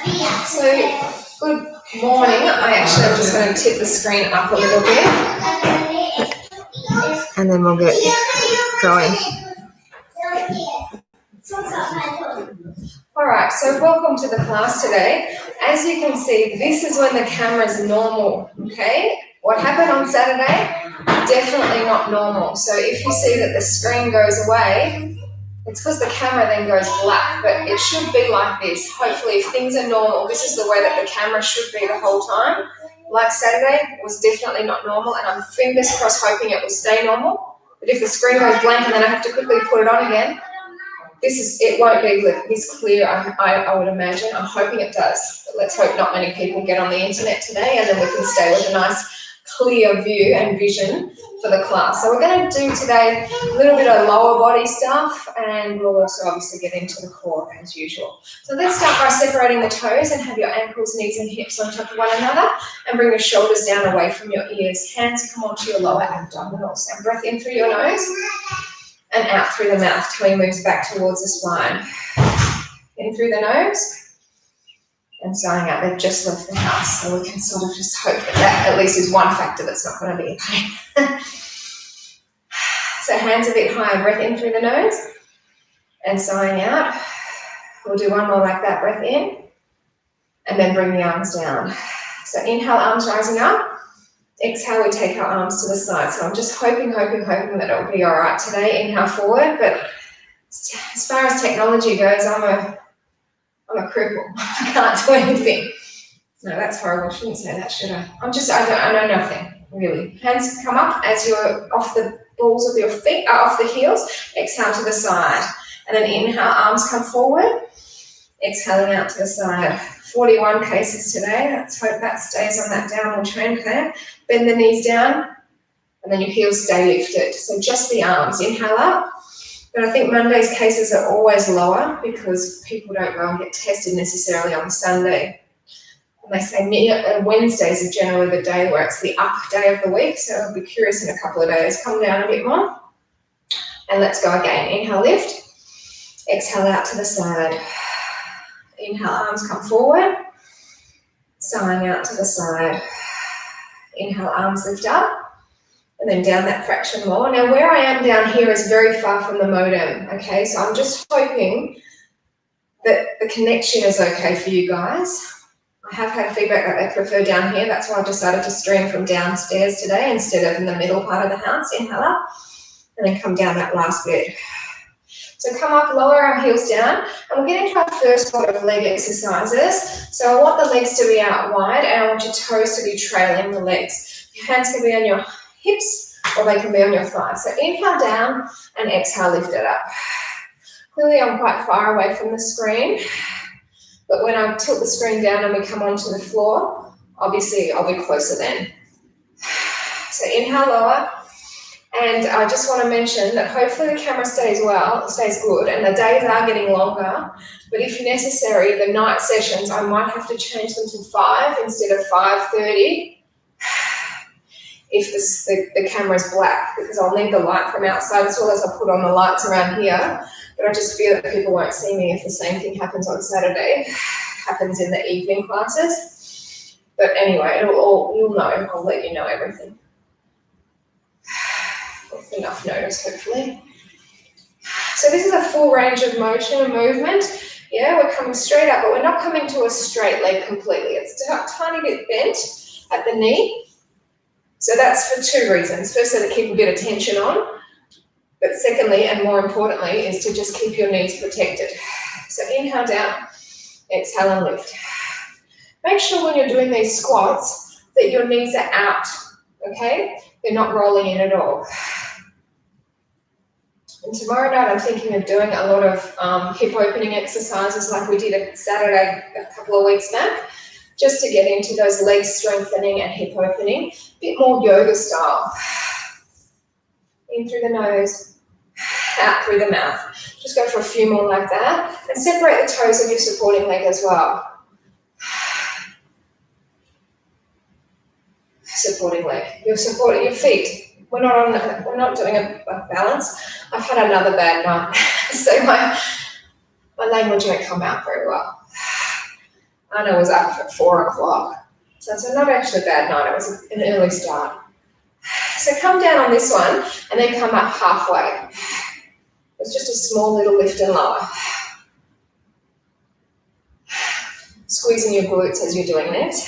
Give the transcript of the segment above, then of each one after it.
So, good morning. I actually am just going to tip the screen up a little bit and then we'll get going. Alright, so welcome to the class today. As you can see, this is when the camera's normal, okay? What happened on Saturday? Definitely not normal. So if you see that the screen goes away, it's because the camera then goes black, but it should be like this. Hopefully, if things are normal, this is the way that the camera should be the whole time. Like Saturday was definitely not normal, and I'm fingers crossed hoping it will stay normal. But if the screen goes blank and then I have to quickly put it on again, it won't be this clear, I would imagine. I'm hoping it does. But let's hope not many people get on the internet today, and then we can stay with a nice clear view and vision for the class. So we're going to do today a little bit of lower body stuff, and we'll also obviously get into the core as usual. So let's start by separating the toes and have your ankles, knees and hips on top of one another, and bring your shoulders down away from your ears. Hands come onto your lower abdominals, and breath in through your nose and out through the mouth. Tummy moves back towards the spine. In through the nose and sighing out. They've just left the house, so we can sort of just hope that at least is one factor that's not going to be a pain. So hands a bit higher, breath in through the nose and sighing out. We'll do one more like that, breath in and then bring the arms down. So inhale, arms rising up. Exhale, we take our arms to the side. So I'm just hoping that it'll be all right today. Inhale forward, but as far as technology goes, I'm a cripple. I can't do anything. No, that's horrible. I shouldn't say that, should I? I know nothing, really. Hands come up as you're off the balls of your feet, off the heels. Exhale to the side. And then inhale, arms come forward. Exhaling out to the side. 41 cases today. Let's hope that stays on that downward trend there. Bend the knees down, and then your heels stay lifted. So just the arms. Inhale up. But I think Monday's cases are always lower because people don't go and get tested necessarily on Sunday. And they say Wednesdays are generally the day where it's the up day of the week. So I'll be curious in a couple of days. Come down a bit more. And let's go again. Inhale, lift. Exhale out to the side. Inhale, arms come forward. Sighing out to the side. Inhale, arms lift up. And then down that fraction more. Now where I am down here is very far from the modem, okay? So I'm just hoping that the connection is okay for you guys. I have had feedback that they prefer down here. That's why I've decided to stream from downstairs today instead of in the middle part of the house. Inhale up and then come down that last bit. So come up, lower our heels down, and we'll get into our first lot of leg exercises. So I want the legs to be out wide, and I want your toes to be trailing the legs. Your hands can be on your hips, or they can be on your thighs. So inhale down, and exhale, lift it up. Clearly I'm quite far away from the screen, but when I tilt the screen down and we come onto the floor, obviously I'll be closer then. So inhale, lower. And I just want to mention that hopefully the camera stays good, and the days are getting longer. But if necessary, the night sessions, I might have to change them to 5 instead of 5:30 if the camera's black, because I'll need the light from outside as well as I put on the lights around here. But I just fear that people won't see me if the same thing happens on Saturday, happens in the evening classes. But anyway, you'll know. I'll let you know everything. Enough notice, hopefully. So this is a full range of motion and movement. Yeah, we're coming straight up, but we're not coming to a straight leg completely. It's a tiny bit bent at the knee. So that's for 2 reasons. Firstly, to keep a bit of tension on, but secondly, and more importantly, is to just keep your knees protected. So inhale down, exhale and lift. Make sure when you're doing these squats that your knees are out, okay? They're not rolling in at all. And tomorrow night I'm thinking of doing a lot of hip opening exercises like we did a Saturday a couple of weeks back, just to get into those leg strengthening and hip opening, a bit more yoga style. In through the nose, out through the mouth. Just go for a few more like that, and separate the toes of your supporting leg as well. Supporting leg. You're supporting your feet. We're not doing a balance. I've had another bad night, so my language won't come out very well. Anna was up at 4 o'clock. So it's not actually a bad night, it was an early start. So come down on this one and then come up halfway. It's just a small little lift and lower. Squeezing your glutes as you're doing this.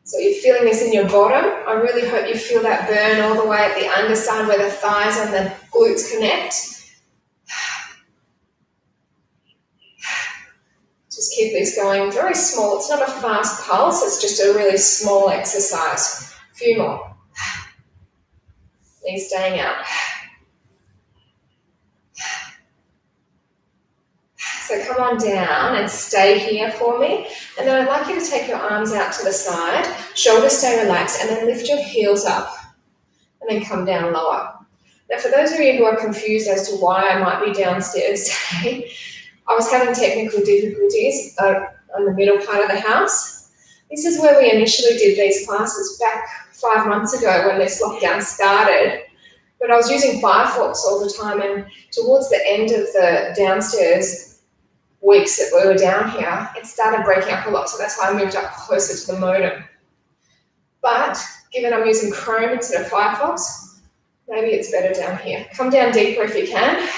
So you're feeling this in your bottom. I really hope you feel that burn all the way at the underside where the thighs and the glutes connect. Just keep this going very small. It's not a fast pulse, it's just a really small exercise. A few more. Knees staying out. So come on down and stay here for me. And then I'd like you to take your arms out to the side, shoulders stay relaxed, and then lift your heels up. And then come down lower. Now for those of you who are confused as to why I might be downstairs today, I was having technical difficulties on the middle part of the house. This is where we initially did these classes back 5 months ago when this lockdown started. But I was using 5 forks all the time, and towards the end of the downstairs weeks that we were down here, it started breaking up a lot, so that's why I moved up closer to the modem. But given I'm using Chrome instead of Firefox, maybe it's better down here. Come down deeper if you can.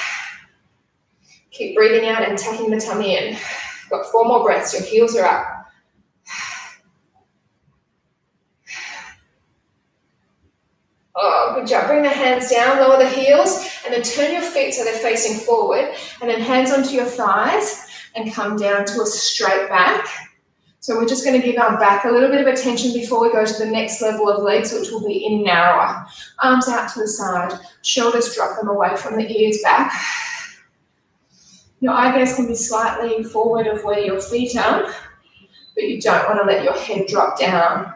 Keep breathing out and tucking the tummy in. Got 4 more breaths, your heels are up. Oh, good job. Bring the hands down, lower the heels, and then turn your feet so they're facing forward, and then hands onto your thighs and come down to a straight back. So we're just going to give our back a little bit of attention before we go to the next level of legs, which will be in narrower. Arms out to the side, shoulders drop them away from the ears back. Your eye gaze can be slightly forward of where your feet are, but you don't want to let your head drop down.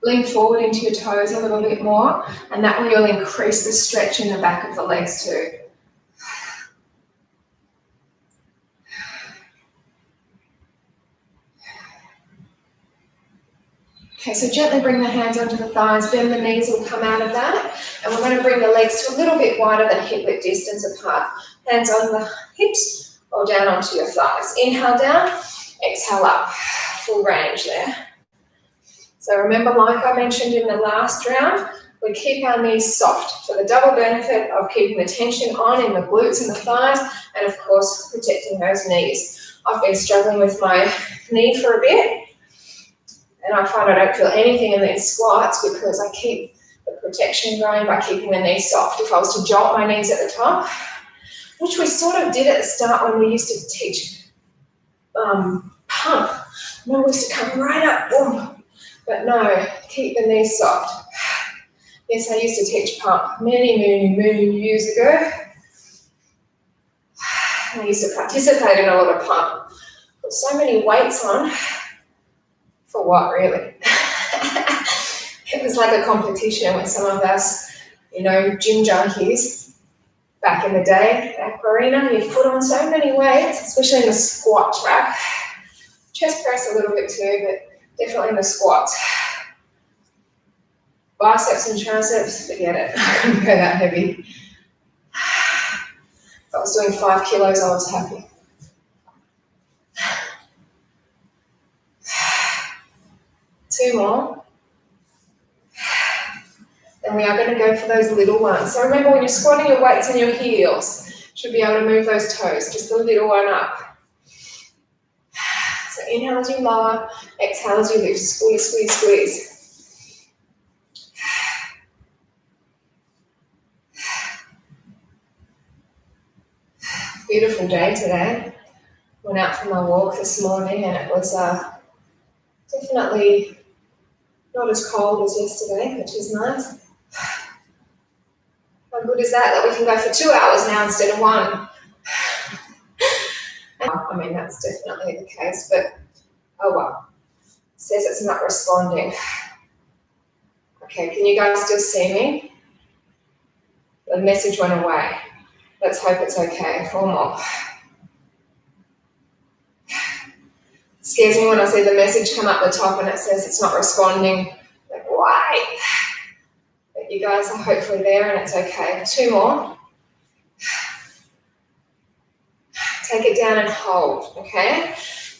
Lean forward into your toes a little bit more, and that will increase the stretch in the back of the legs too. Okay, so gently bring the hands onto the thighs, bend the knees will come out of that, and we're going to bring the legs to a little bit wider than hip-width distance apart. Hands on the hips or down onto your thighs. Inhale down, exhale up, full range there. So remember, like I mentioned in the last round, we keep our knees soft for the double benefit of keeping the tension on in the glutes and the thighs, and of course protecting those knees. I've been struggling with my knee for a bit, and I find I don't feel anything in these squats because I keep the protection going by keeping the knees soft. If I was to jolt my knees at the top, which we sort of did at the start when we used to teach pump, we used to come right up, boom. But no, keep the knees soft. Yes, I used to teach pump many years ago. I used to participate in a lot of pump. Put so many weights on. For what, really? It was like a competition with some of us, gym junkies back in the day at Arena. You put on so many weights, especially in the squat track. Chest press a little bit too, but definitely in the squats. Biceps and triceps, forget it. I couldn't go that heavy. If I was doing 5 kilos, I was happy. Two more. Then we are going to go for those little ones. So remember, when you're squatting, your weights in your heels. Should be able to move those toes, just a little one up. So inhale as you lower, exhale as you lift. Squeeze, squeeze, squeeze. Beautiful day today. Went out for my walk this morning and it was definitely not as cold as yesterday, which is nice. How good is that we can go for 2 hours now instead of 1? I mean, that's definitely the case, but oh well. It says it's not responding. Okay, can you guys still see me? The message went away. Let's hope it's okay. 4 more. It scares me when I see the message come up the top and it says it's not responding. Like, why? Great. But you guys are hopefully there and it's okay. 2 more. Take it down and hold, okay?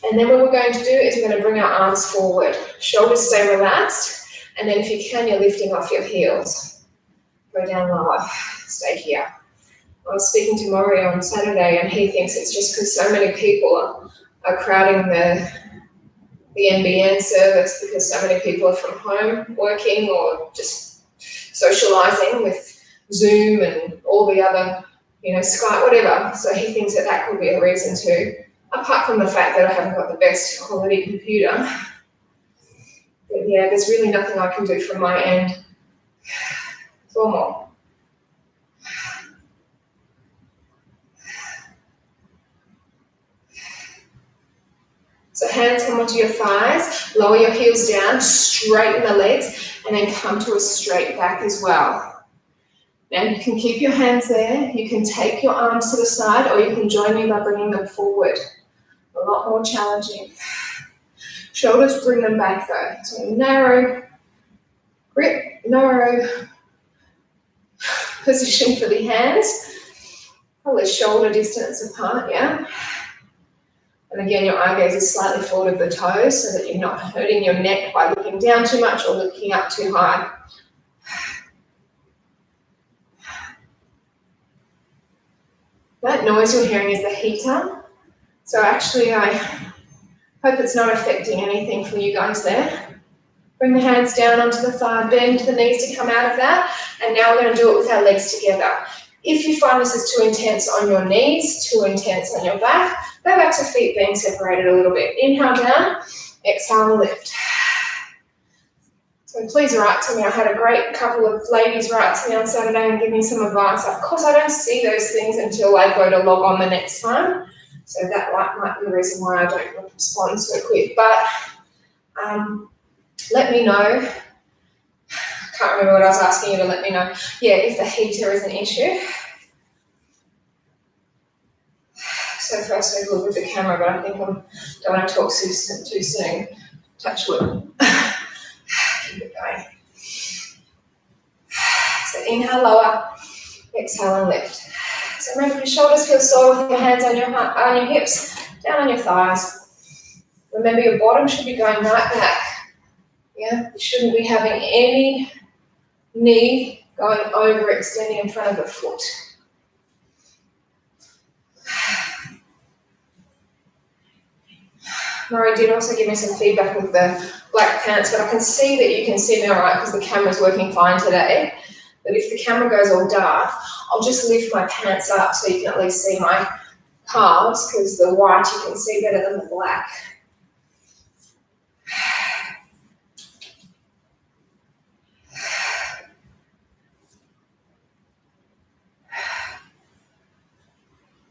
And then what we're going to do is we're going to bring our arms forward. Shoulders stay relaxed. And then if you can, you're lifting off your heels. Go down lower. Stay here. I was speaking to Maury on Saturday and he thinks it's just because so many people are crowding the NBN service because so many people are from home working or just socialising with Zoom and all the other, Skype, whatever. So he thinks that could be a reason too, apart from the fact that I haven't got the best quality computer. But yeah, there's really nothing I can do from my end. 4 more. So hands come onto your thighs, lower your heels down, straighten the legs, and then come to a straight back as well. Now you can keep your hands there, you can take your arms to the side, or you can join me by bringing them forward. A lot more challenging. Shoulders, bring them back though. So narrow grip, narrow position for the hands. Probably shoulder distance apart, yeah? And again, your eye gaze is slightly forward of the toes so that you're not hurting your neck by looking down too much or looking up too high. That noise you're hearing is the heater. So actually, I hope it's not affecting anything for you guys there. Bring the hands down onto the thigh, bend the knees to come out of that. And now we're going to do it with our legs together. If you find this is too intense on your knees, too intense on your back, go back to feet being separated a little bit. Inhale down, exhale and lift. So please write to me. I had a great couple of ladies write to me on Saturday and give me some advice. Of course, I don't see those things until I go to log on the next time. So that might be the reason why I don't respond so quick. But let me know. I can't remember what I was asking you to let me know. Yeah, if the heater is an issue. So first I look with the camera, but I think I don't want to talk too soon. Touch wood. Keep it going. So inhale, lower, exhale and lift. So remember your shoulders feel sore with your hands on your hips, down on your thighs. Remember your bottom should be going right back. Yeah, you shouldn't be having any knee going over, extending in front of the foot. Murray did also give me some feedback with the black pants, but I can see that you can see me all right because the camera's working fine today. But if the camera goes all dark, I'll just lift my pants up so you can at least see my calves because the white you can see better than the black.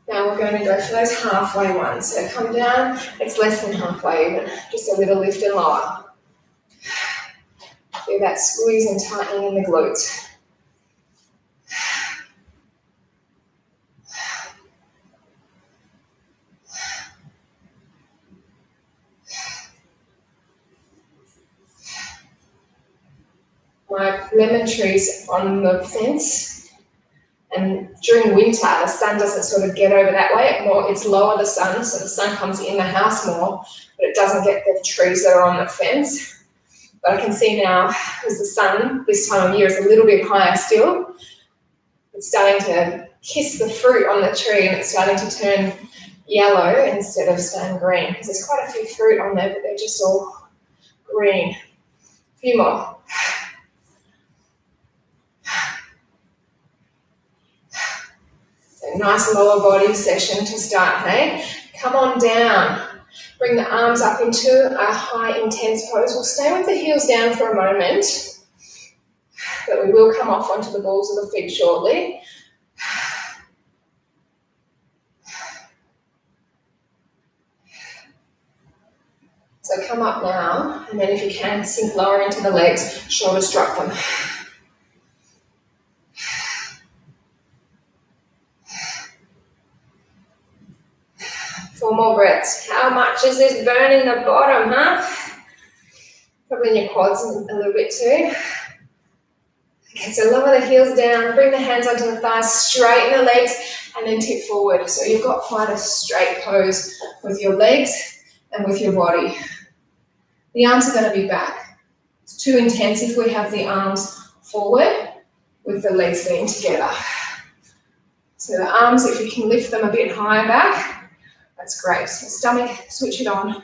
Now we're going to go for those halfway ones. So come down, it's less than halfway even, just a little lift and lower. Feel that squeeze and tightening in the glutes. My lemon tree's on the fence. And during winter, the sun doesn't sort of get over that way. It's lower the sun, so the sun comes in the house more, but it doesn't get the trees that are on the fence. But I can see now, because the sun this time of year is a little bit higher still, it's starting to kiss the fruit on the tree and it's starting to turn yellow instead of staying green. Because there's quite a few fruit on there, but they're just all green. A few more. Nice lower body session to start, hey? Come on down. Bring the arms up into a high intense pose. We'll stay with the heels down for a moment, but we will come off onto the balls of the feet shortly. So come up now, and then if you can, sink lower into the legs, shoulders drop them. 4 more breaths. How much is this burning the bottom, huh? Probably in your quads a little bit too. Okay, so lower the heels down, bring the hands onto the thighs, straighten the legs, and then tip forward. So you've got quite a straight pose with your legs and with your body. The arms are going to be back. It's too intense if we have the arms forward with the legs being together. So the arms, if you can lift them a bit higher back, that's great. So stomach, switch it on.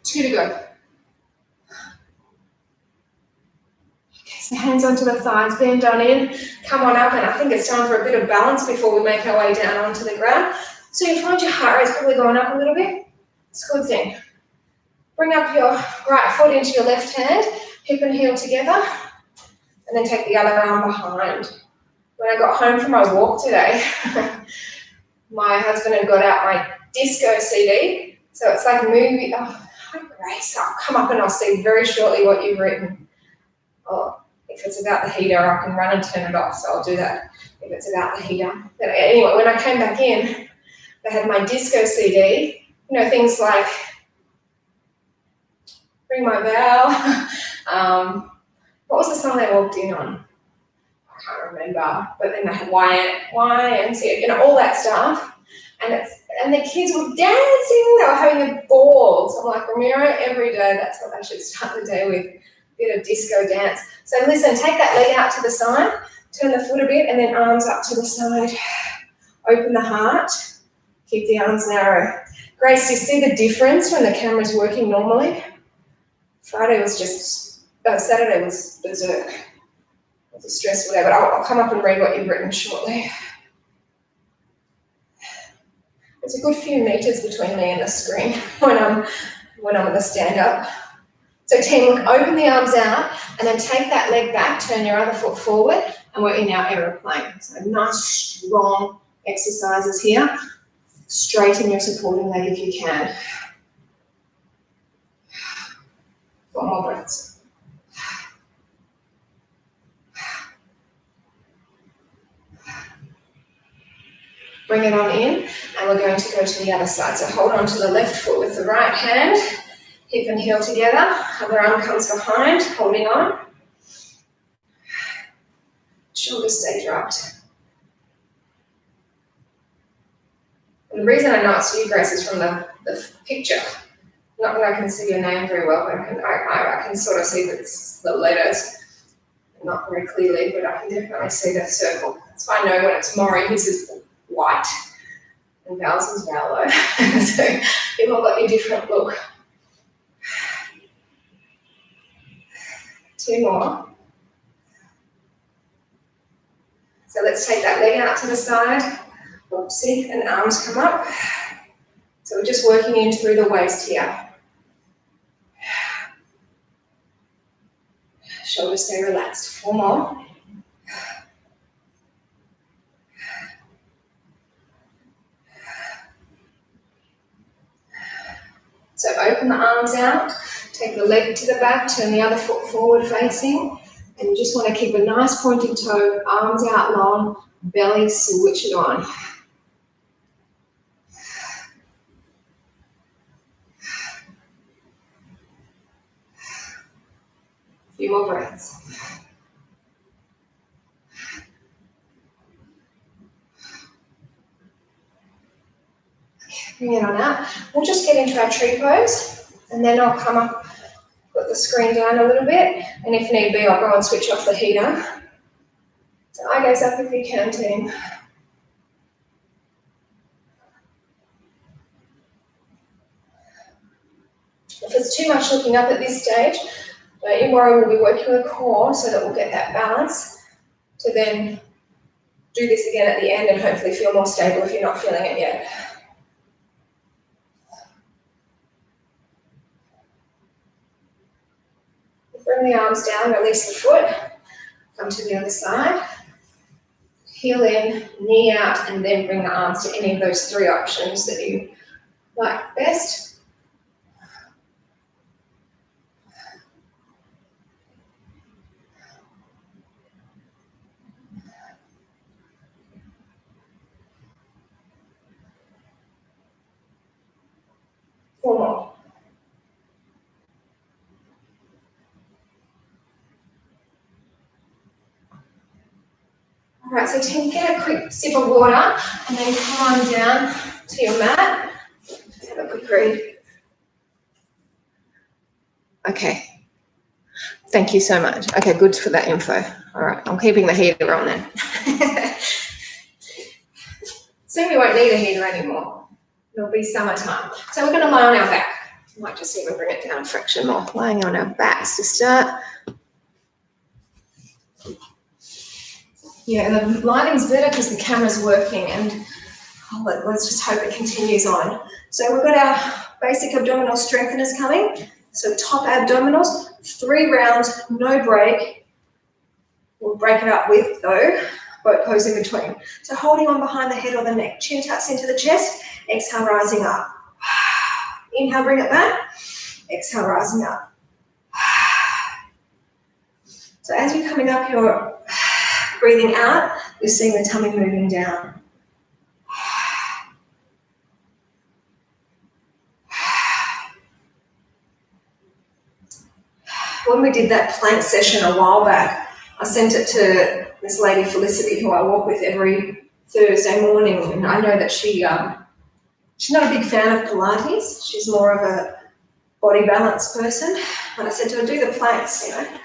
2 to go. Okay, so hands onto the thighs, bend on in, come on up, and I think it's time for a bit of balance before we make our way down onto the ground. So you find your heart rate's probably going up a little bit. It's a good thing. Bring up your right foot into your left hand, hip and heel together, and then take the other arm behind. When I got home from my walk today, my husband had got out my disco CD, so it's like a movie. Oh, hi Grace, I'll come up and I'll see very shortly what you've written. Oh, if it's about the heater, I can run and turn it off, so I'll do that if it's about the heater. But anyway, when I came back in, they had my disco CD, you know, things like Ring My Bell. What was the song they walked in on? I can't remember, but then they had YMCA, you know, all that stuff. And the kids were dancing, they were having a ball. So I'm like, Ramiro, every day, that's what I should start the day with, a bit of disco dance. So listen, take that leg out to the side, turn the foot a bit, and then arms up to the side. Open the heart, keep the arms narrow. Grace, you see the difference when the camera's working normally? Saturday was berserk. It was a stressful day, but I'll come up and read what you've written shortly. There's a good few meters between me and the screen when I'm at the stand-up. So team, look, open the arms out and then take that leg back, turn your other foot forward, and we're in our aeroplane. So nice, strong exercises here. Straighten your supporting leg if you can. 4 more breaths. Bring it on in, and we're going to go to the other side. So hold on to the left foot with the right hand, hip and heel together, other arm comes behind, holding on. Shoulders stay dropped. And the reason I know it's you, Grace, is from the picture. Not that I can see your name very well, but I can sort of see the letters. Not very clearly, but I can definitely see the circle. That's why I know when it's Maury, his is white, and Val's is Valo. So you've all got your different look. 2 more. So let's take that leg out to the side. Oopsie, and arms come up. So we're just working in through the waist here. Shoulders stay relaxed. 4 more. So open the arms out, take the leg to the back, turn the other foot forward facing, and you just want to keep a nice pointed toe, arms out long, belly switch it on. A few more breaths. Bring it on out. We'll just get into our tree pose, and then I'll come up, put the screen down a little bit, and if need be, I'll go and switch off the heater. So eye gaze up if you can, team. If it's too much looking up at this stage, don't you worry, we'll be working the core so that we'll get that balance to then do this again at the end and hopefully feel more stable if you're not feeling it yet. Bring the arms down, release the foot, come to the other side, heel in, knee out, and then bring the arms to any of those 3 options that you like best. 4 more. All right, so team, get a quick sip of water and then come on down to your mat. Let's have a quick read. Okay. Thank you so much. Okay, good for that info. All right, I'm keeping the heater on then. Soon we won't need a heater anymore. It'll be summertime. So we're going to lie on our back. I might just even bring it down a fraction more. Lying on our backs to start. Yeah, the lighting's better because the camera's working, and let's just hope it continues on. So we've got our basic abdominal strengtheners coming. So top abdominals, 3 rounds, no break. We'll break it up with, though, boat pose in between. So holding on behind the head or the neck, chin tucks into the chest, exhale, rising up. Inhale, bring it back. Exhale, rising up. So as you're coming up, you're breathing out, you're seeing the tummy moving down. When we did that plank session a while back, I sent it to this lady Felicity, who I walk with every Thursday morning, and I know that she's not a big fan of Pilates. She's more of a body balance person. And I said to her, do the planks, you know.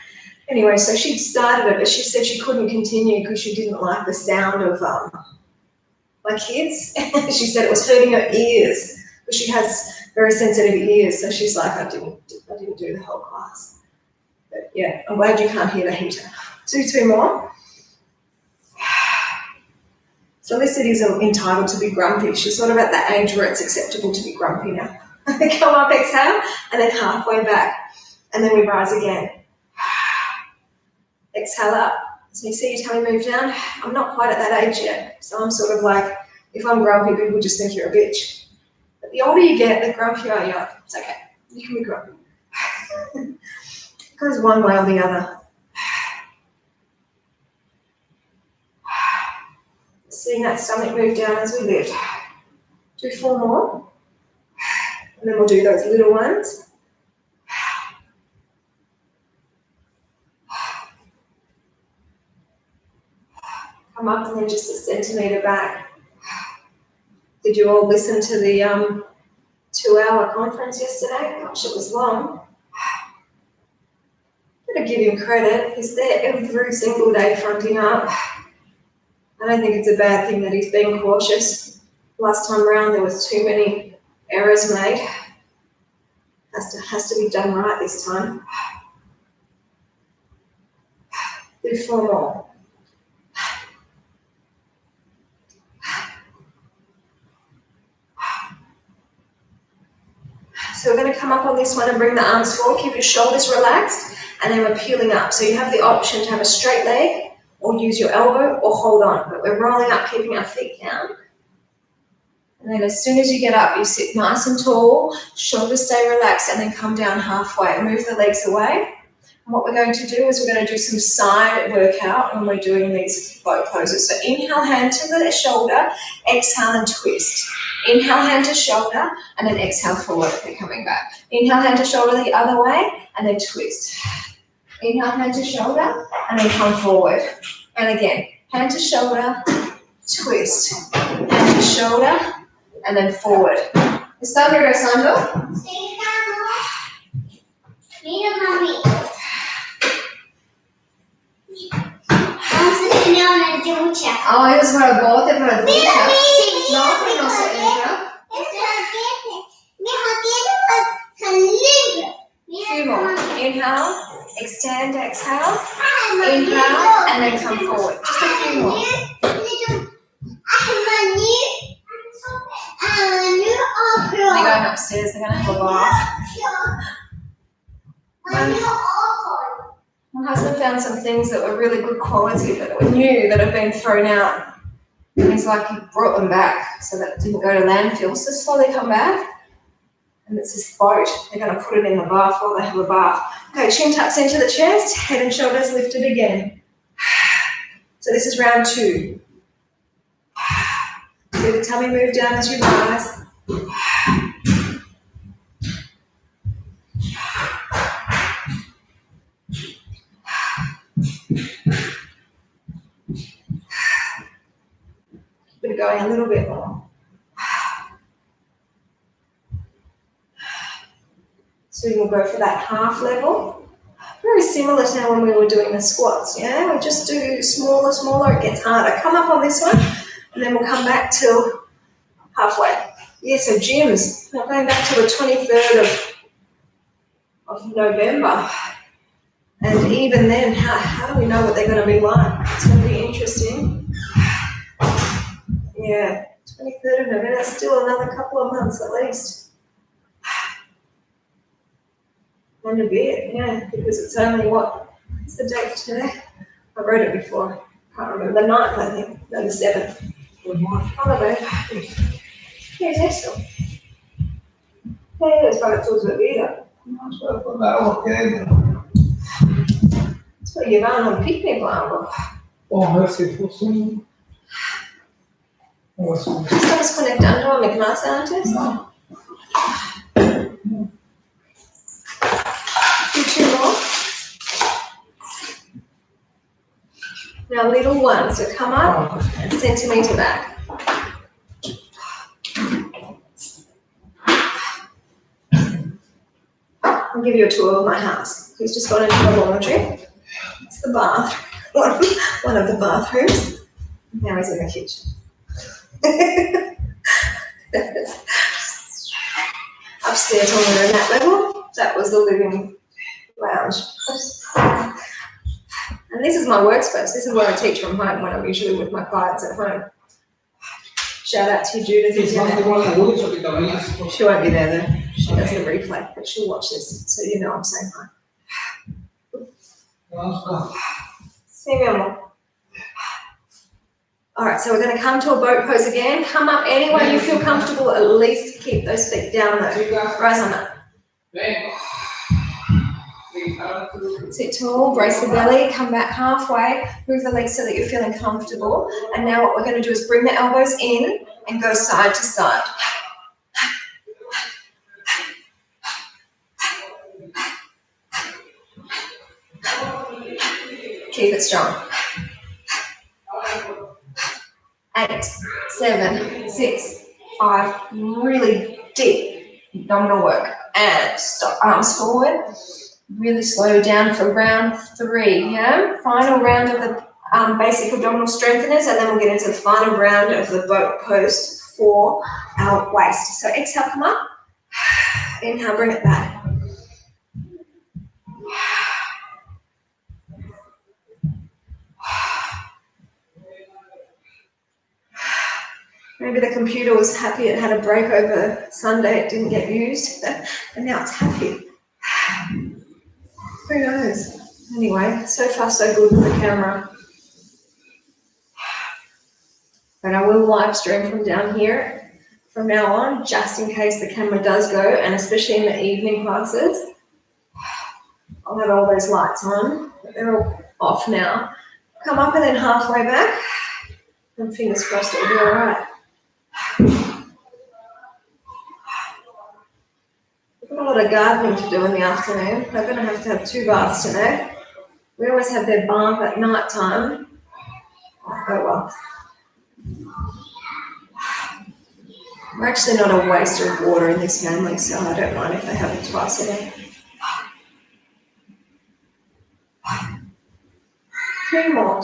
Anyway, so she'd started it, but she said she couldn't continue because she didn't like the sound of my kids. She said it was hurting her ears because she has very sensitive ears. So she's like, I didn't do the whole class. But yeah, I'm glad you can't hear the heater. 2 more. Felicity's entitled to be grumpy. She's sort of at that age where it's acceptable to be grumpy now. Come up, exhale, and then halfway back. And then we rise again. Exhale up. So you see your tummy move down. I'm not quite at that age yet. So I'm sort of like, if I'm grumpy, people just think you're a bitch. But the older you get, the grumpier you are. It's okay. You can be grumpy. It goes one way or the other. Seeing that stomach move down as we lift. Do 4 more. And then we'll do those little ones. Come up and then just a centimetre back. Did you all listen to the 2-hour conference yesterday? Gosh, it was long. I'm going to give him credit. He's there every single day fronting up. I don't think it's a bad thing that he's being cautious. Last time around there was too many errors made. Has to be done right this time. Do 4 more. So we're going to come up on this one and bring the arms forward. Keep your shoulders relaxed, and then we're peeling up. So you have the option to have a straight leg or use your elbow or hold on. But we're rolling up, keeping our feet down. And then as soon as you get up, you sit nice and tall, shoulders stay relaxed, and then come down halfway. Move the legs away. And what we're going to do is we're going to do some side workout when we're doing these boat poses. So inhale, hand to the shoulder, exhale and twist. Inhale, hand to shoulder, and then exhale forward if you're coming back. Inhale, hand to shoulder the other way, and then twist. Inhale, hand to shoulder, and then come forward. And again, hand to shoulder, twist. Hand to shoulder, and then forward. ¿Está regresando? Sí, mira, mami. Vamos a tener una ducha. Ah, ellos para el bote, para el ducha. No, pero no se entra. Few more. Inhale, extend, exhale. Inhale, and then come forward. Just a few more. They're going upstairs, they're going to have a bath. My husband found some things that were really good quality that were new that have been thrown out. And he's like, he brought them back so that it didn't go to landfill. So slowly come back. And it's this boat. They're going to put it in the bath while they have a bath. Okay, chin tucks into the chest, head and shoulders lifted again. So this is round 2. Feel the tummy move down as you rise. Keep it going a little bit more. So we'll go for that half level. Very similar to when we were doing the squats, yeah? We just do smaller, smaller, it gets harder. Come up on this one, and then we'll come back till halfway. Yeah, so gyms, we're going back to the 23rd of November. And even then, how do we know what they're going to be like? It's going to be interesting. Yeah, 23rd of November, that's still another couple of months at least. And a bit, yeah, because it's only what's the date today? I wrote it before. Can't remember. The 9th, I think. No, the 7th. Holiday. Yeah, that's all. Yeah, that's why it talks about vida. That's what you're going on picnic, Blanco. Merci por su. ¿Estamos conectando a mi clase antes? Do 2 more. Now, little one, so come up and centimetre back. I'll give you a tour of my house. He's just gone into the laundry. It's the bath, one of the bathrooms. Now he's in the kitchen. Upstairs on the that level, that was the living lounge. And this is my workspace. This is where I teach from home when I'm usually with my clients at home. Shout out to Judith. She won't be there though. She does the replay, but she'll watch this, so you know I'm saying hi. See me, amor. All right, so we're going to come to a boat pose again. Come up any way you feel comfortable. At least keep those feet down though. Rise on up. Sit tall, brace the belly, come back halfway, move the legs so that you're feeling comfortable. And now what we're going to do is bring the elbows in and go side to side. Keep it strong. 8, 7, 6, 5, really deep abdominal work. And stop, arms forward. Really slow down for round 3, yeah? Final round of the basic abdominal strengtheners, and then we'll get into the final round of the boat pose for our waist. So exhale, come up. Inhale, bring it back. Maybe the computer was happy it had a break over Sunday, it didn't get used, and now it's happy. Who knows? Anyway, so far so good with the camera. But I will live stream from down here from now on, just in case the camera does go, and especially in the evening classes. I'll have all those lights on, but they're all off now. Come up and then halfway back, and fingers crossed it'll be all right. We've got a lot of gardening to do in the afternoon. They're going to have 2 baths today. We always have their bath at night time. Oh well. We're actually not a waster of water in this family, so I don't mind if they have it twice a day. 2 more.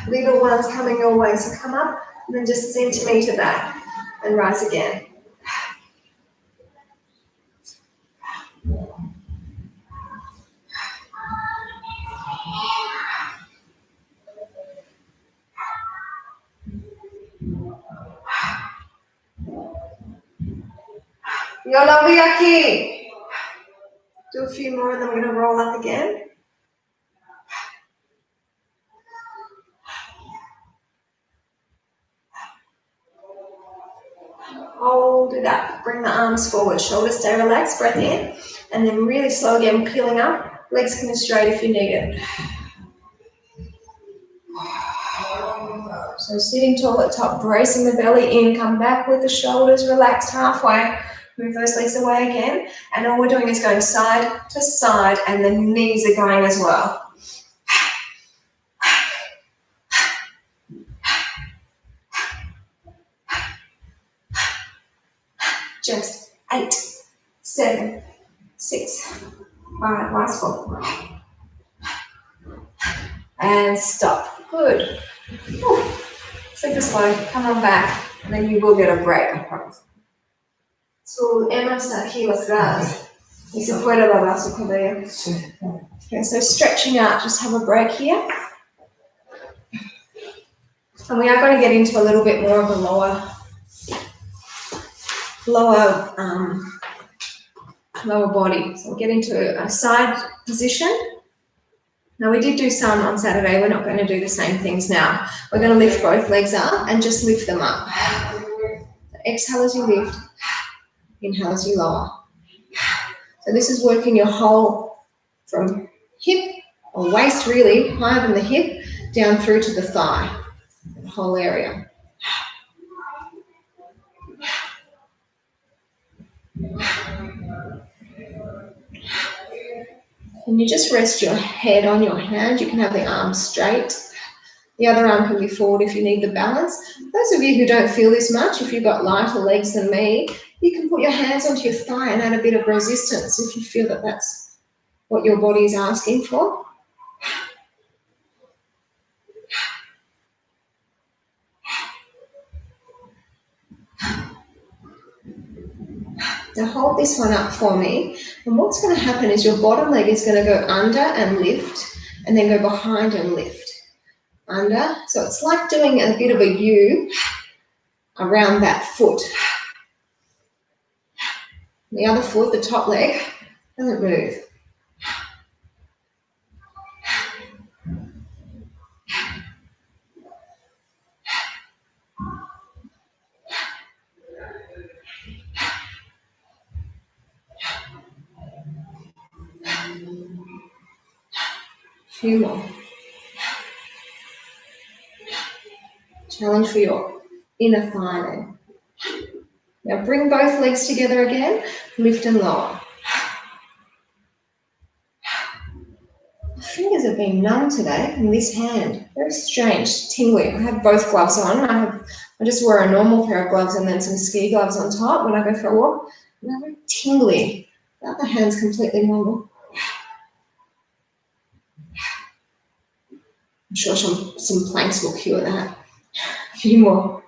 Little ones coming your way, so come up and then just centimetre back and rise again. Yo lo vi aquí. Do a few more and then we're going to roll up again. Hold it up. Bring the arms forward. Shoulders stay relaxed. Breath in. And then really slow again, peeling up. Legs coming straight if you need it. So sitting tall at top, bracing the belly in. Come back with the shoulders relaxed halfway. Move those legs away again. And all we're doing is going side to side, and the knees are going as well. Just 8, 7, 6, 5, last 4. And stop. Good. Whew. Super slow. Come on back. And then you will get a break, I promise. So, hemos aquí atrás. Y se puede lavar su cabello. Okay, so stretching out. Just have a break here. And we are going to get into a little bit more of a lower body. So we'll get into a side position. Now we did do some on Saturday. We're not going to do the same things now. We're going to lift both legs up and just lift them up. Exhale as you lift. Inhale as you lower. So this is working your whole, from hip or waist really, higher than the hip, down through to the thigh, the whole area. And you just rest your head on your hand. You can have the arms straight. The other arm can be forward if you need the balance. Those of you who don't feel this much, if you've got lighter legs than me, you can put your hands onto your thigh and add a bit of resistance if you feel that that's what your body is asking for. Now hold this one up for me, and what's going to happen is your bottom leg is going to go under and lift, and then go behind and lift. Under, so it's like doing a bit of a U around that foot. The other foot, the top leg, doesn't move. A few more. Challenge for your inner thigh then. Now bring both legs together again, lift and lower. My fingers have been numb today in this hand. Very strange, tingly. I have both gloves on. I just wear a normal pair of gloves and then some ski gloves on top when I go for a walk. And they're very tingly. The other hand's completely normal. I'm sure some planks will cure that. A few more.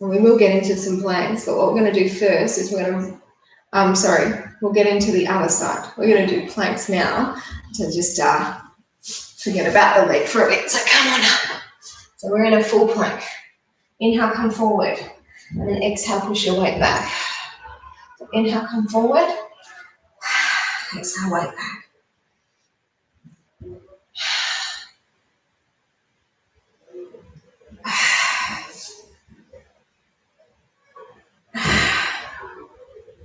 And we will get into some planks, but what we're going to do first is we'll get into the other side. We're going to do planks now to just forget about the leg for a bit. So come on up. So we're in a full plank. Inhale, come forward. And then exhale, push your weight back. So inhale, come forward. Exhale, weight back.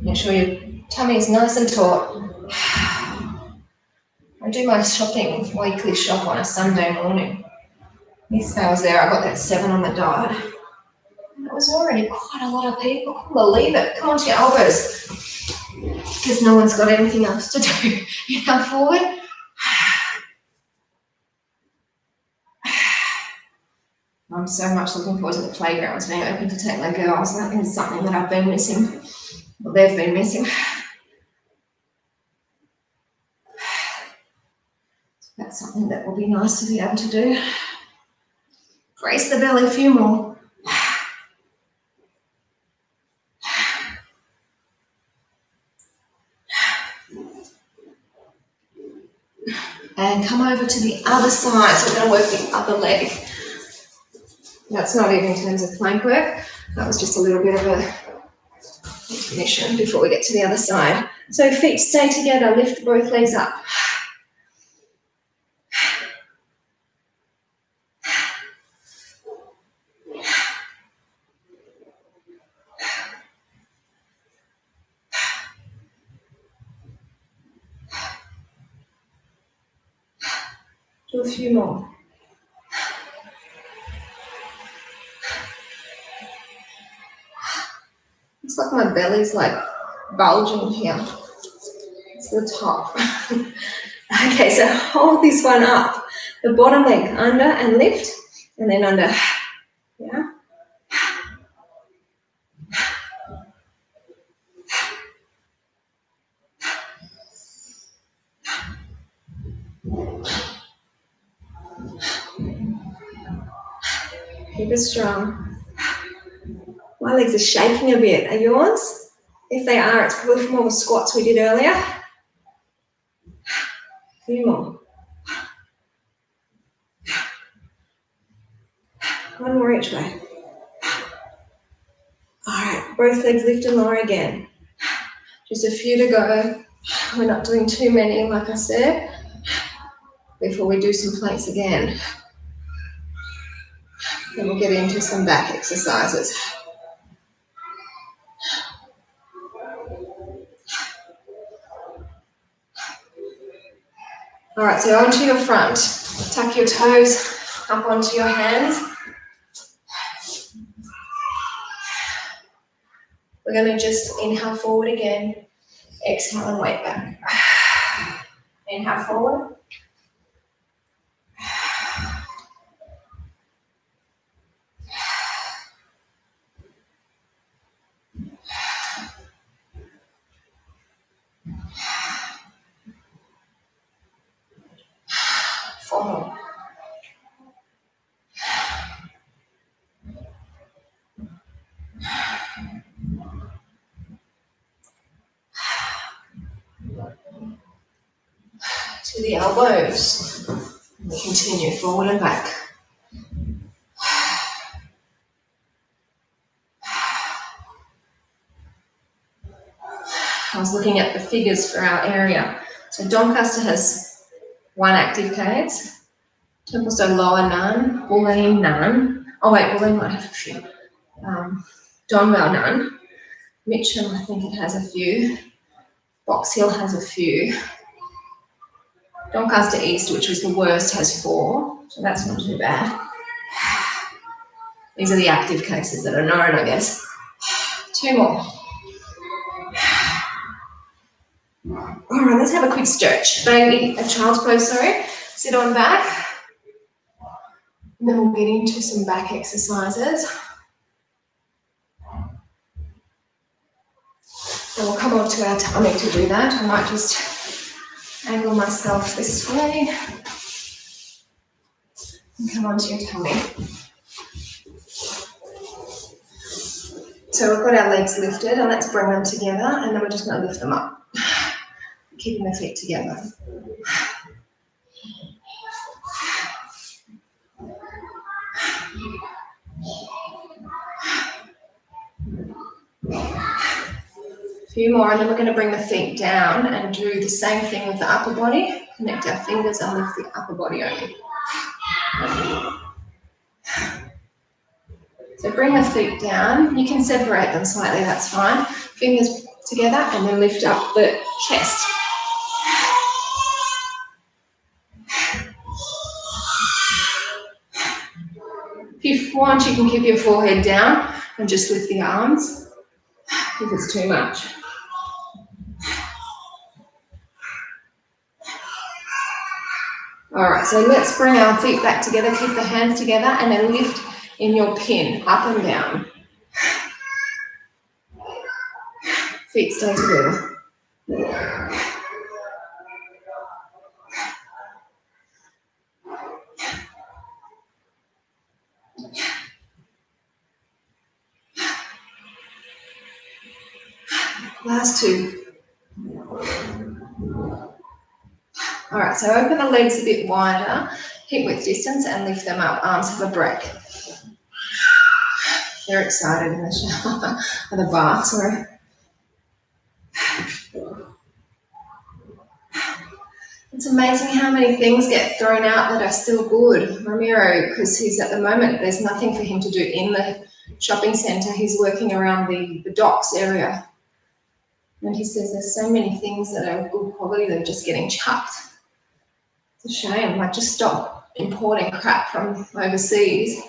Make sure your tummy is nice and taut. I do my weekly shop on a Sunday morning. Yesterday I was there, I got that 7 on the dot. And it was already quite a lot of people. I couldn't believe it. Come on to your elbows. Because no one's got anything else to do. You come forward. I'm so much looking forward to the playgrounds being open to take my girls. That is something that I've been missing. Well, they've been missing. That's something that will be nice to be able to do. Brace the belly, a few more. And come over to the other side. So we're going to work the other leg. That's not even in terms of plank work. That was just a little bit of a intermission before we get to the other side. So feet stay together. Lift both legs up. Do a few more. Looks like my belly's like bulging here. It's the top. Okay, so hold this one up. The bottom leg under and lift, and then under. Yeah. Keep it strong. My legs are shaking a bit. Are yours? If they are, it's probably from all the squats we did earlier. A few more. One more each way. All right, both legs lift and lower again. Just a few to go. We're not doing too many, like I said, before we do some planks again. Then we'll get into some back exercises. All right, so onto your front. Tuck your toes up onto your hands. We're going to just inhale forward again. Exhale and weight back. Inhale forward. Four more. To the elbows. We continue forward and back. I was looking at the figures for our area. So Doncaster has 1 active case, Templestowe lower none, Bulleen none. Oh wait, Bulleen might have a few. Donwell none. Mitcham, I think it has a few. Box Hill has a few. Doncaster East, which was the worst, has 4, so that's not too bad. These are the active cases that are known, I guess. 2 more. All right, let's have a quick stretch. Baby, a child's pose, sorry. Sit on back. And then we'll get into some back exercises. And we'll come onto our tummy to do that. I might just angle myself this way. And come onto your tummy. So we've got our legs lifted, and let's bring them together, and then we're just going to lift them up. Keeping the feet together. A few more, and then we're going to bring the feet down and do the same thing with the upper body. Connect our fingers and lift the upper body only. So bring the feet down. You can separate them slightly, that's fine. Fingers together and then lift up the chest. If you want, you can keep your forehead down and just lift the arms if it's too much. All right, so let's bring our feet back together, keep the hands together, and then lift in your pin, up and down. Feet stay together. Last 2. All right, so open the legs a bit wider, hip width distance, and lift them up. Arms have a break. They're excited in the shower, or the bath, sorry. It's amazing how many things get thrown out that are still good. Ramiro, because he's at the moment, there's nothing for him to do in the shopping centre. He's working around the docks area. And he says there's so many things that are good quality that are just getting chucked. It's a shame. Like, just stop importing crap from overseas.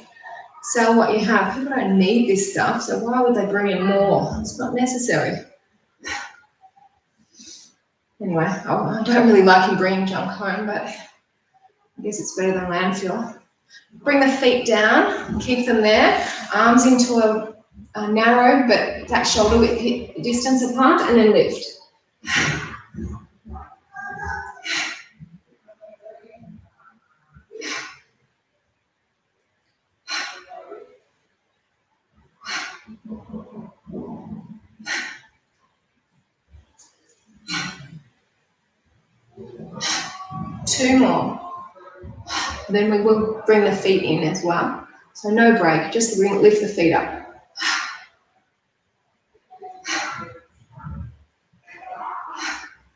Sell what you have. People don't need this stuff, so why would they bring in more? It's not necessary. Anyway, I don't really like him bringing junk home, but I guess it's better than landfill. Bring the feet down, keep them there. Arms into a narrow but that shoulder width distance apart, and then lift. 2 more. Then we will bring the feet in as well. So no break, just lift the feet up.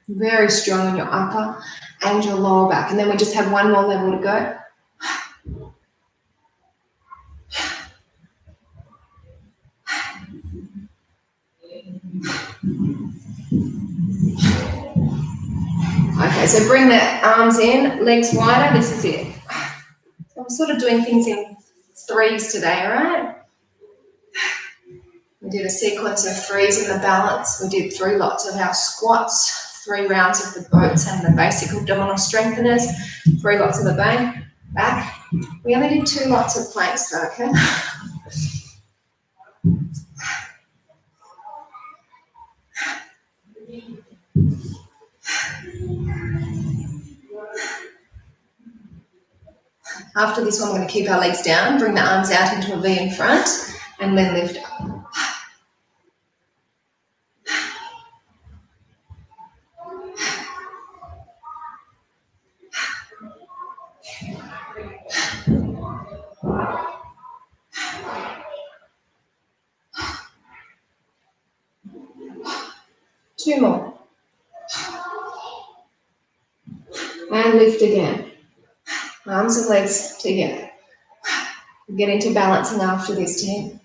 Very strong in your upper and your lower back. And then we just have 1 more level to go. Okay, so bring the arms in, legs wider, this is it. So I'm sort of doing things in 3s today, all right? We did a sequence of 3s in the balance. We did 3 lots of our squats, 3 rounds of the boats and the basic abdominal strengtheners, 3 lots of the back. We only did 2 lots of planks though, okay? After this one, we're going to keep our legs down, bring the arms out into a V in front, and then lift up. Two more. And lift again. Arms and legs together. Get into balancing after this, team.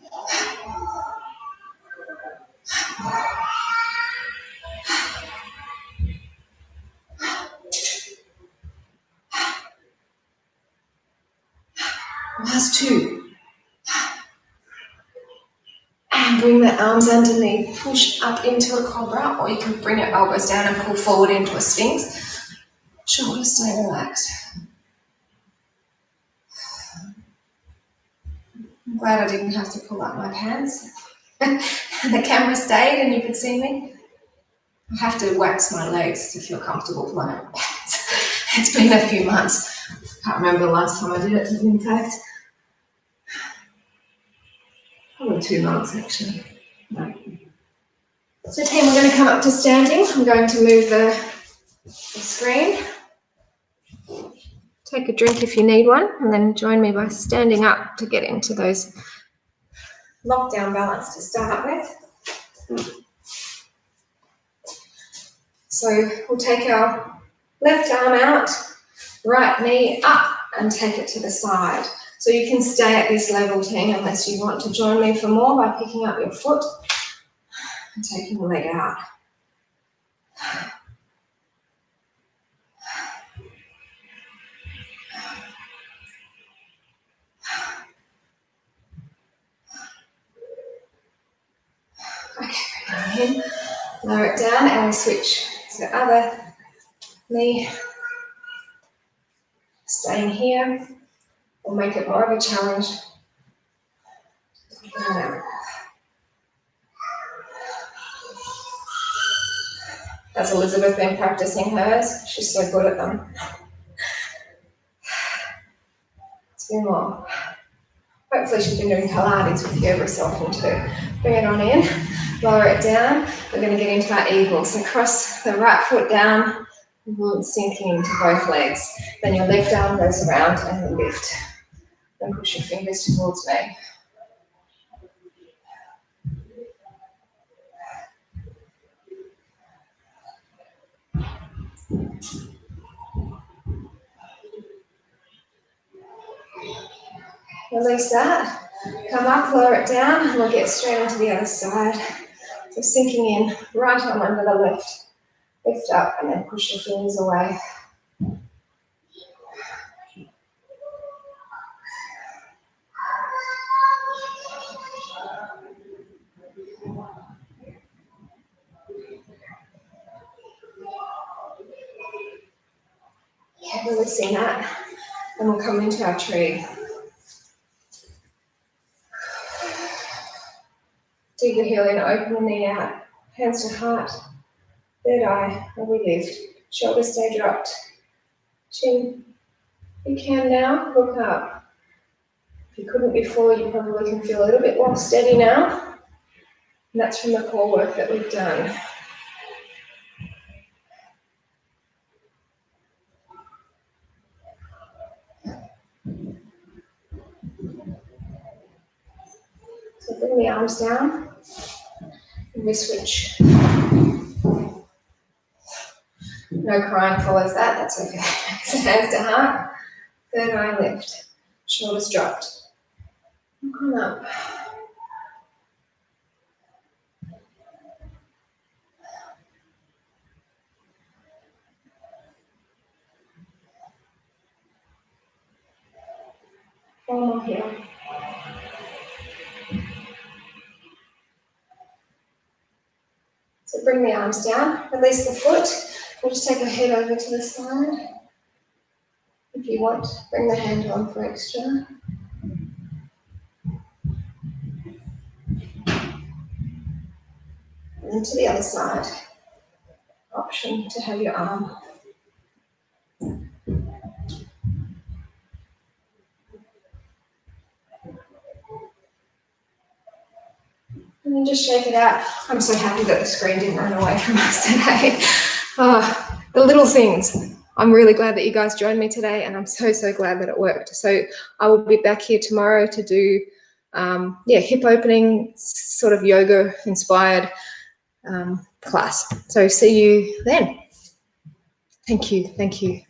Last 2. And bring the arms underneath. Push up into a cobra, or you can bring your elbows down and pull forward into a sphinx. Shoulders stay relaxed. I'm glad I didn't have to pull up my pants. The camera stayed and you could see me. I have to wax my legs to feel comfortable pulling up my pants. It's been a few months. I can't remember the last time I did it, in fact. Probably 2 months, actually. No. So team, we're going to come up to standing. I'm going to move the screen. Take a drink if you need one, and then join me by standing up to get into those lockdown balance to start up with. So we'll take our left arm out, right knee up, and take it to the side. So you can stay at this level, team, unless you want to join me for more by picking up your foot and taking the leg out. Okay, bring it in, lower it down, and we switch to the other knee. Staying here will make it more of a challenge. Has Elizabeth been practicing hers? She's so good at them. 2 more. Hopefully she's been doing Pilates with you every so often too. Bring it on in, lower it down. We're going to get into our eagle. So cross the right foot down, sinking into both legs. Then your left arm goes around and lift. Then push your fingers towards me. Release that. Come up, lower it down, and we'll get straight onto the other side. So sinking in, right arm under the left. Lift up and then push your fingers away. Okay, releasing that. And we'll come into our tree. Dig the heel in, open the knee out. Hands to heart. Third eye, and we lift. Shoulders stay dropped. Chin. You can now look up. If you couldn't before, you probably can feel a little bit more steady now. And that's from the core work that we've done. bring the arms down. And we switch. No crying follows that, that's okay. So hands to heart, third eye lift, shoulders dropped. Come up. One more here. So bring the arms down, release the foot. We'll just take our head over to the side. If you want, bring the hand on for extra. And to the other side. Option to have your arm. And then just shake it out. I'm so happy that the screen didn't run away from us today. Oh, the little things. I'm really glad that you guys joined me today, and I'm so glad that it worked. So I will be back here tomorrow to do hip opening, sort of yoga inspired class. So see you then. Thank you.